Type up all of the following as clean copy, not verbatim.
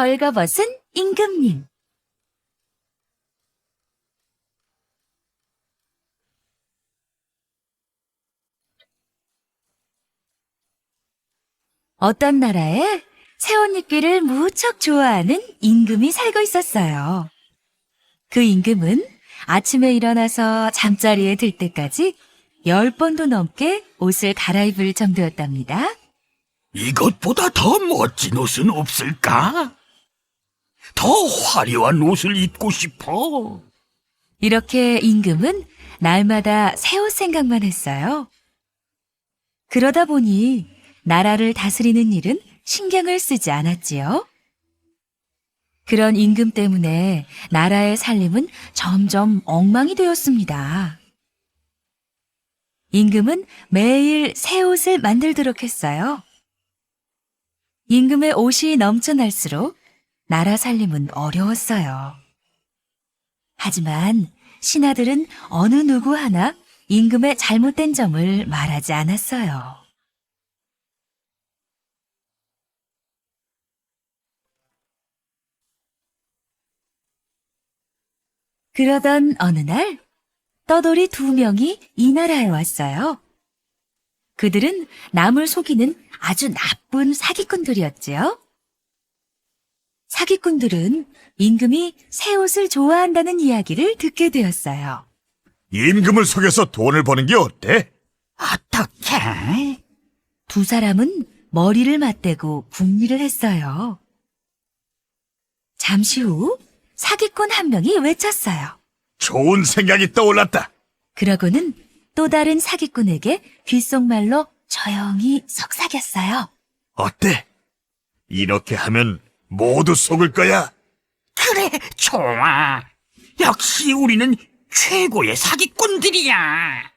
벌거벗은 임금님. 어떤 나라에 새옷입기를 무척 좋아하는 임금이 살고 있었어요. 그 임금은 아침에 일어나서 잠자리에 들 때까지 10번도 넘게 옷을 갈아입을 정도였답니다. 이것보다 더 멋진 옷은 없을까? 더 화려한 옷을 입고 싶어. 이렇게 임금은 날마다 새 옷 생각만 했어요. 그러다 보니 나라를 다스리는 일은 신경을 쓰지 않았지요. 그런 임금 때문에 나라의 살림은 점점 엉망이 되었습니다. 임금은 매일 새 옷을 만들도록 했어요. 임금의 옷이 넘쳐날수록 나라 살림은 어려웠어요. 하지만 신하들은 어느 누구 하나 임금의 잘못된 점을 말하지 않았어요. 그러던 어느 날 떠돌이 2명이 이 나라에 왔어요. 그들은 남을 속이는 아주 나쁜 사기꾼들이었지요. 사기꾼들은 임금이 새 옷을 좋아한다는 이야기를 듣게 되었어요. 임금을 속여서 돈을 버는 게 어때? 어떡해? 두 사람은 머리를 맞대고 궁리를 했어요. 잠시 후 사기꾼 한 명이 외쳤어요. 좋은 생각이 떠올랐다. 그러고는 또 다른 사기꾼에게 귓속말로 조용히 속삭였어요. 어때? 이렇게 하면 모두 속을 거야. 그래, 좋아. 역시 우리는 최고의 사기꾼들이야.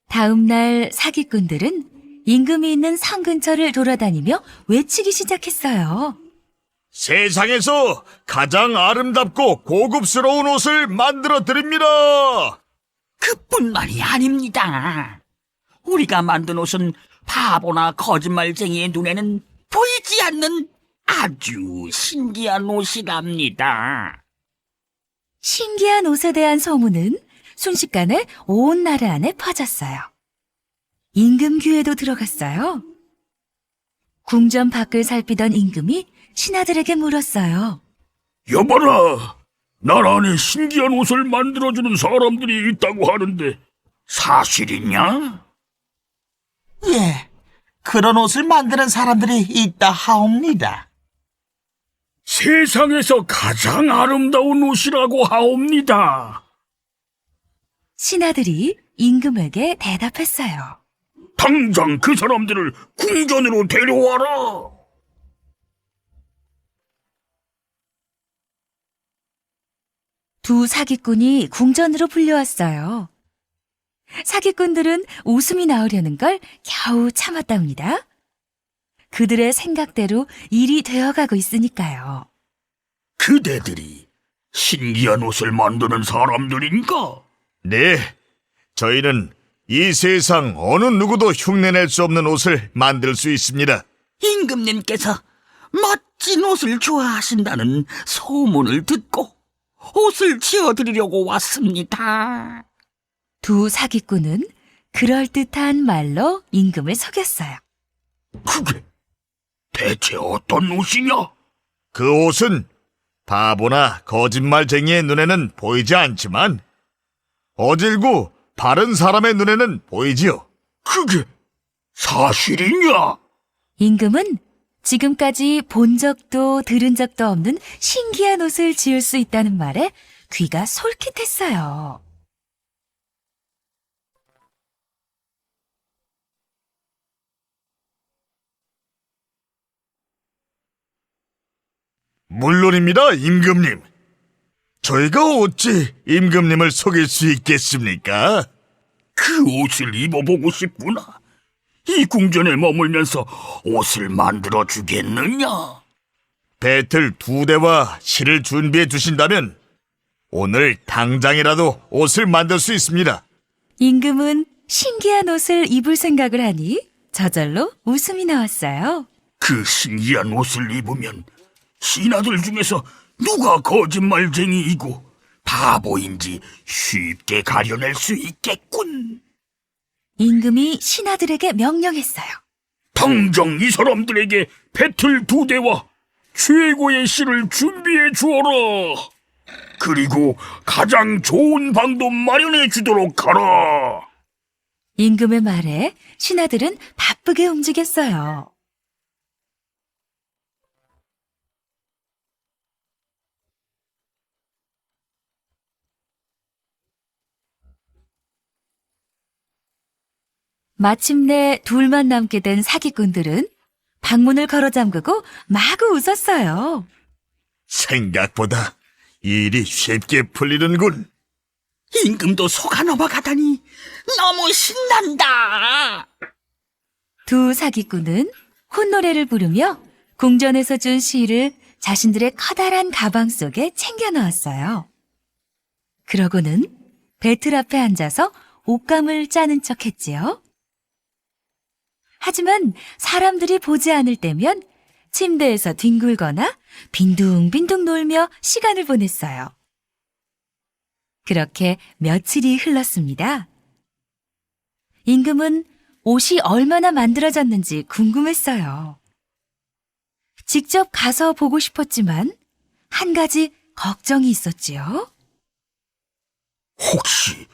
다음 날 사기꾼들은 임금이 있는 성 근처를 돌아다니며 외치기 시작했어요. 세상에서 가장 아름답고 고급스러운 옷을 만들어 드립니다. 그뿐만이 아닙니다. 우리가 만든 옷은 바보나 거짓말쟁이의 눈에는 보이지 않는 아주 신기한 옷이랍니다. 신기한 옷에 대한 소문은 순식간에 온 나라 안에 퍼졌어요. 임금 귀에도 들어갔어요. 궁전 밖을 살피던 임금이 신하들에게 물었어요. 여봐라, 나라 안에 신기한 옷을 만들어주는 사람들이 있다고 하는데 사실이냐? 예, 그런 옷을 만드는 사람들이 있다 하옵니다. 세상에서 가장 아름다운 옷이라고 하옵니다. 신하들이 임금에게 대답했어요. 당장 그 사람들을 궁전으로 데려와라. 두 사기꾼이 궁전으로 불려왔어요. 사기꾼들은 웃음이 나오려는 걸 겨우 참았답니다. 그들의 생각대로 일이 되어가고 있으니까요. 그대들이 신기한 옷을 만드는 사람들인가? 네, 저희는 이 세상 어느 누구도 흉내낼 수 없는 옷을 만들 수 있습니다. 임금님께서 멋진 옷을 좋아하신다는 소문을 듣고 옷을 지어드리려고 왔습니다. 두 사기꾼은 그럴듯한 말로 임금을 속였어요. 그게 대체 어떤 옷이냐? 그 옷은 바보나 거짓말쟁이의 눈에는 보이지 않지만 어질고 바른 사람의 눈에는 보이지요. 그게 사실이냐? 임금은 지금까지 본 적도 들은 적도 없는 신기한 옷을 지을 수 있다는 말에 귀가 솔깃했어요. 물론입니다, 임금님. 저희가 어찌 임금님을 속일 수 있겠습니까? 그 옷을 입어보고 싶구나. 이 궁전에 머물면서 옷을 만들어 주겠느냐? 배틀 2대와 실을 준비해 주신다면 오늘 당장이라도 옷을 만들 수 있습니다. 임금은 신기한 옷을 입을 생각을 하니 저절로 웃음이 나왔어요. 그 신기한 옷을 입으면 신하들 중에서 누가 거짓말쟁이이고 바보인지 쉽게 가려낼 수 있겠군. 임금이 신하들에게 명령했어요. 당장 이 사람들에게 배틀 2대와 최고의 실을 준비해 주어라. 그리고 가장 좋은 방도 마련해 주도록 하라. 임금의 말에 신하들은 바쁘게 움직였어요. 마침내 둘만 남게 된 사기꾼들은 방문을 걸어 잠그고 마구 웃었어요. 생각보다 일이 쉽게 풀리는군. 임금도 속아 넘어가다니 너무 신난다. 두 사기꾼은 혼노래를 부르며 궁전에서 준 실을 자신들의 커다란 가방 속에 챙겨 넣었어요. 그러고는 배틀 앞에 앉아서 옷감을 짜는 척 했지요. 하지만 사람들이 보지 않을 때면 침대에서 뒹굴거나 빈둥빈둥 놀며 시간을 보냈어요. 그렇게 며칠이 흘렀습니다. 임금은 옷이 얼마나 만들어졌는지 궁금했어요. 직접 가서 보고 싶었지만 한 가지 걱정이 있었지요. 혹시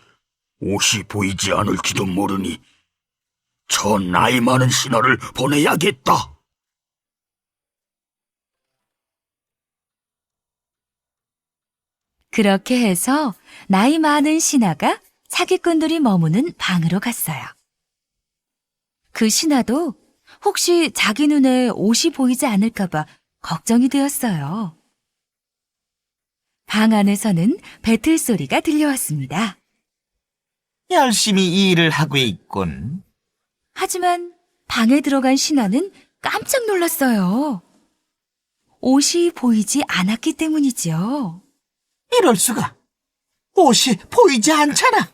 옷이 보이지 않을지도 모르니 저 나이 많은 신하를 보내야겠다. 그렇게 해서 나이 많은 신하가 사기꾼들이 머무는 방으로 갔어요. 그 신하도 혹시 자기 눈에 옷이 보이지 않을까봐 걱정이 되었어요. 방 안에서는 배틀 소리가 들려왔습니다. 열심히 이 일을 하고 있군. 하지만 방에 들어간 신하는 깜짝 놀랐어요. 옷이 보이지 않았기 때문이지요. 이럴 수가. 옷이 보이지 않잖아.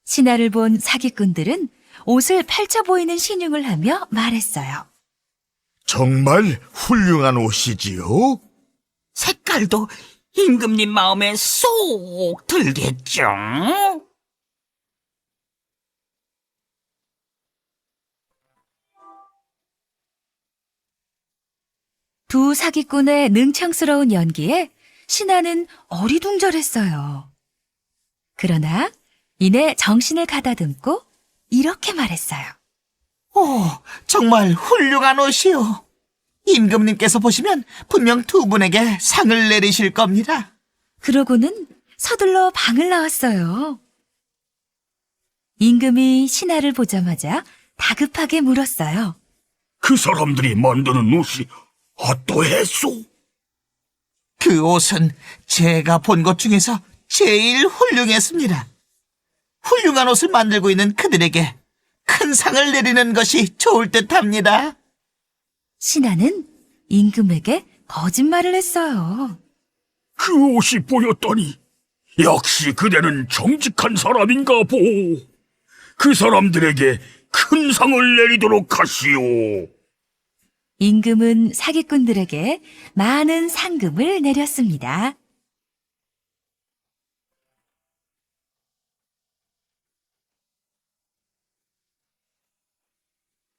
신하를 본 사기꾼들은 옷을 펼쳐 보이는 신용을 하며 말했어요. 정말 훌륭한 옷이지요? 색깔도 임금님 마음에 쏙 들겠죠? 두 사기꾼의 능청스러운 연기에 신하는 어리둥절했어요. 그러나 이내 정신을 가다듬고 이렇게 말했어요. 오, 정말 훌륭한 옷이요. 임금님께서 보시면 분명 두 분에게 상을 내리실 겁니다. 그러고는 서둘러 방을 나왔어요. 임금이 신하를 보자마자 다급하게 물었어요. 그 사람들이 만드는 옷이 어떠했소? 그 옷은 제가 본 것 중에서 제일 훌륭했습니다. 훌륭한 옷을 만들고 있는 그들에게 큰 상을 내리는 것이 좋을 듯합니다. 신하는 임금에게 거짓말을 했어요. 그 옷이 보였더니 역시 그대는 정직한 사람인가 보. 그 사람들에게 큰 상을 내리도록 하시오. 임금은 사기꾼들에게 많은 상금을 내렸습니다.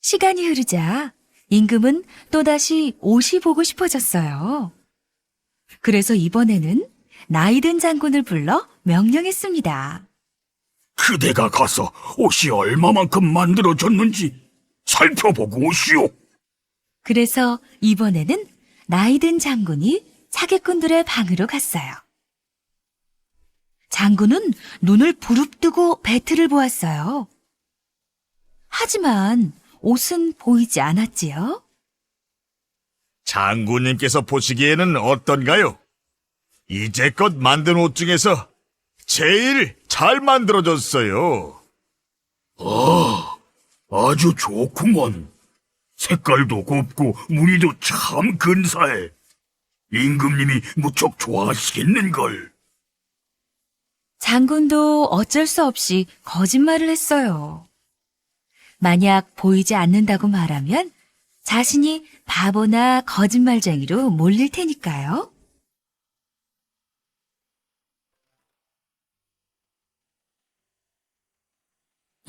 시간이 흐르자 임금은 또다시 옷이 보고 싶어졌어요. 그래서 이번에는 나이든 장군을 불러 명령했습니다. 그대가 가서 옷이 얼마만큼 만들어졌는지 살펴보고 오시오. 그래서 이번에는 나이든 장군이 사기꾼들의 방으로 갔어요. 장군은 눈을 부릅뜨고 배틀을 보았어요. 하지만 옷은 보이지 않았지요. 장군님께서 보시기에는 어떤가요? 이제껏 만든 옷 중에서 제일 잘 만들어졌어요. 아주 좋구먼. 색깔도 곱고 무늬도 참 근사해. 임금님이 무척 좋아하시겠는걸. 장군도 어쩔 수 없이 거짓말을 했어요. 만약 보이지 않는다고 말하면 자신이 바보나 거짓말쟁이로 몰릴 테니까요.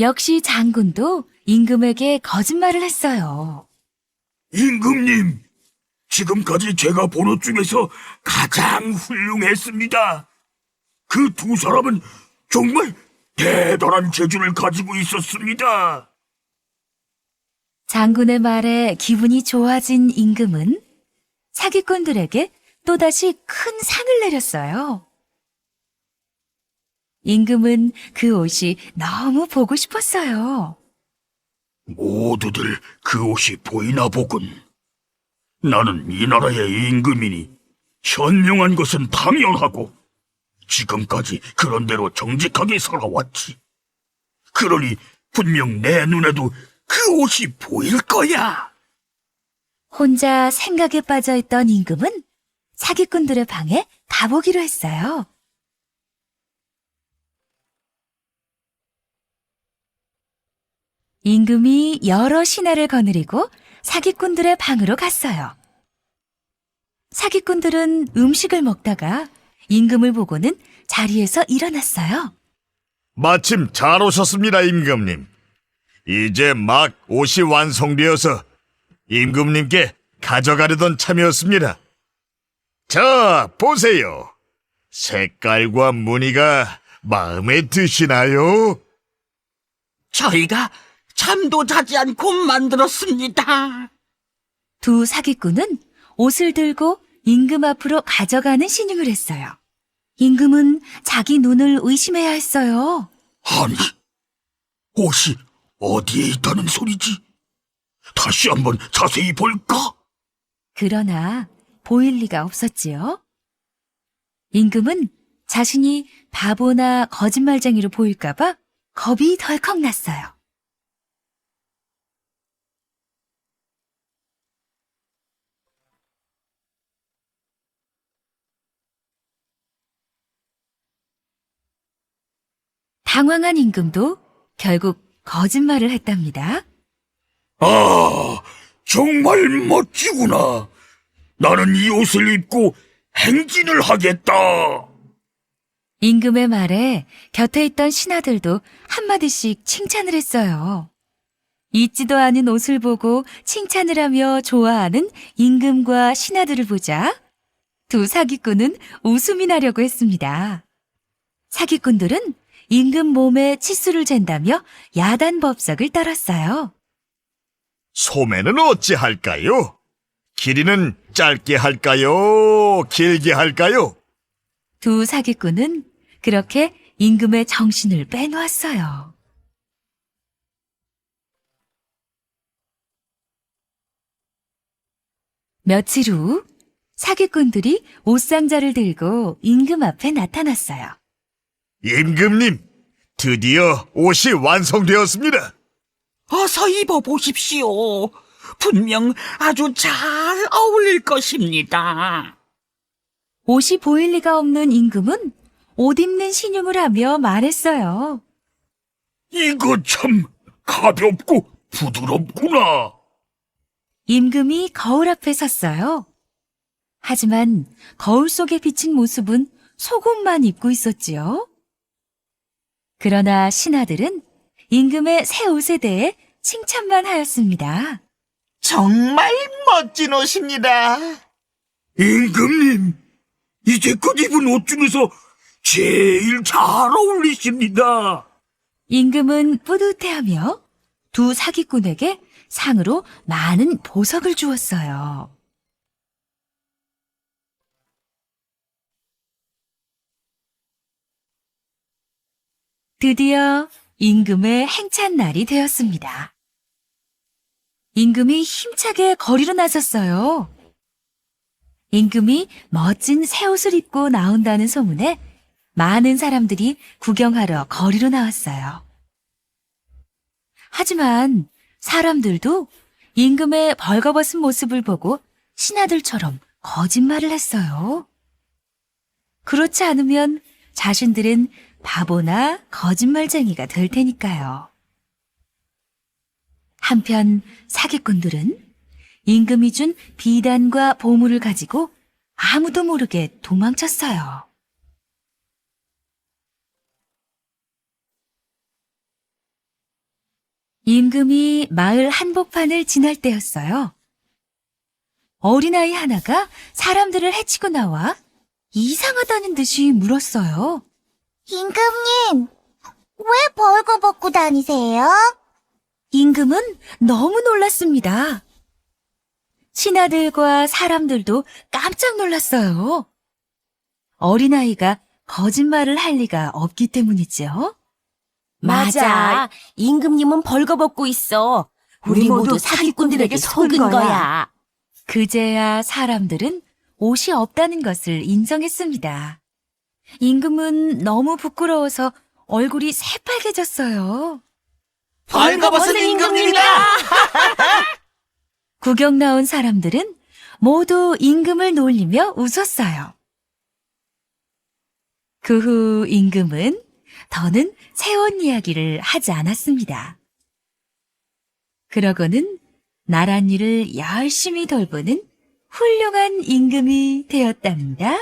역시 장군도 임금에게 거짓말을 했어요. 임금님, 지금까지 제가 본 옷 중에서 가장 훌륭했습니다. 그 두 사람은 정말 대단한 재주를 가지고 있었습니다. 장군의 말에 기분이 좋아진 임금은 사기꾼들에게 또다시 큰 상을 내렸어요. 임금은 그 옷이 너무 보고 싶었어요. 모두들 그 옷이 보이나 보군. 나는 이 나라의 임금이니 현명한 것은 당연하고 지금까지 그런 대로 정직하게 살아왔지. 그러니 분명 내 눈에도 그 옷이 보일 거야. 혼자 생각에 빠져있던 임금은 사기꾼들의 방에 가보기로 했어요. 임금이 여러 신하를 거느리고 사기꾼들의 방으로 갔어요. 사기꾼들은 음식을 먹다가 임금을 보고는 자리에서 일어났어요. 마침 잘 오셨습니다, 임금님. 이제 막 옷이 완성되어서 임금님께 가져가려던 참이었습니다. 자, 보세요. 색깔과 무늬가 마음에 드시나요? 저희가 잠도 자지 않고 만들었습니다. 두 사기꾼은 옷을 들고 임금 앞으로 가져가는 신용을 했어요. 임금은 자기 눈을 의심해야 했어요. 아니, 옷이 어디에 있다는 소리지? 다시 한번 자세히 볼까? 그러나 보일 리가 없었지요. 임금은 자신이 바보나 거짓말쟁이로 보일까봐 겁이 덜컥 났어요. 당황한 임금도 결국 거짓말을 했답니다. 아, 정말 멋지구나. 나는 이 옷을 입고 행진을 하겠다. 임금의 말에 곁에 있던 신하들도 한마디씩 칭찬을 했어요. 잊지도 않은 옷을 보고 칭찬을 하며 좋아하는 임금과 신하들을 보자 두 사기꾼은 웃음이 나려고 했습니다. 사기꾼들은 임금 몸에 치수를 잰다며 야단법석을 떨었어요. 소매는 어찌할까요? 길이는 짧게 할까요? 길게 할까요? 두 사기꾼은 그렇게 임금의 정신을 빼놓았어요. 며칠 후 사기꾼들이 옷상자를 들고 임금 앞에 나타났어요. 임금님, 드디어 옷이 완성되었습니다. 어서 입어보십시오. 분명 아주 잘 어울릴 것입니다. 옷이 보일 리가 없는 임금은 옷 입는 신용을 하며 말했어요. 이거 참 가볍고 부드럽구나. 임금이 거울 앞에 섰어요. 하지만 거울 속에 비친 모습은 속옷만 입고 있었지요. 그러나 신하들은 임금의 새 옷에 대해 칭찬만 하였습니다. 정말 멋진 옷입니다. 임금님, 이제껏 입은 옷 중에서 제일 잘 어울리십니다. 임금은 뿌듯해하며 두 사기꾼에게 상으로 많은 보석을 주었어요. 드디어 임금의 행찬날이 되었습니다. 임금이 힘차게 거리로 나섰어요. 임금이 멋진 새 옷을 입고 나온다는 소문에 많은 사람들이 구경하러 거리로 나왔어요. 하지만 사람들도 임금의 벌거벗은 모습을 보고 신하들처럼 거짓말을 했어요. 그렇지 않으면 자신들은 바보나 거짓말쟁이가 될 테니까요. 한편 사기꾼들은 임금이 준 비단과 보물을 가지고 아무도 모르게 도망쳤어요. 임금이 마을 한복판을 지날 때였어요. 어린아이 하나가 사람들을 해치고 나와 이상하다는 듯이 물었어요. 임금님, 왜 벌거벗고 다니세요? 임금은 너무 놀랐습니다. 신하들과 사람들도 깜짝 놀랐어요. 어린아이가 거짓말을 할 리가 없기 때문이죠. 맞아. 임금님은 벌거벗고 있어. 우리 모두 사기꾼들에게 속은 거야. 그제야 사람들은 옷이 없다는 것을 인정했습니다. 임금은 너무 부끄러워서 얼굴이 새빨개졌어요. 벌거벗은 임금님이다! 구경 나온 사람들은 모두 임금을 놀리며 웃었어요. 그 후 임금은 더는 새옷 이야기를 하지 않았습니다. 그러고는 나랏일을 열심히 돌보는 훌륭한 임금이 되었답니다.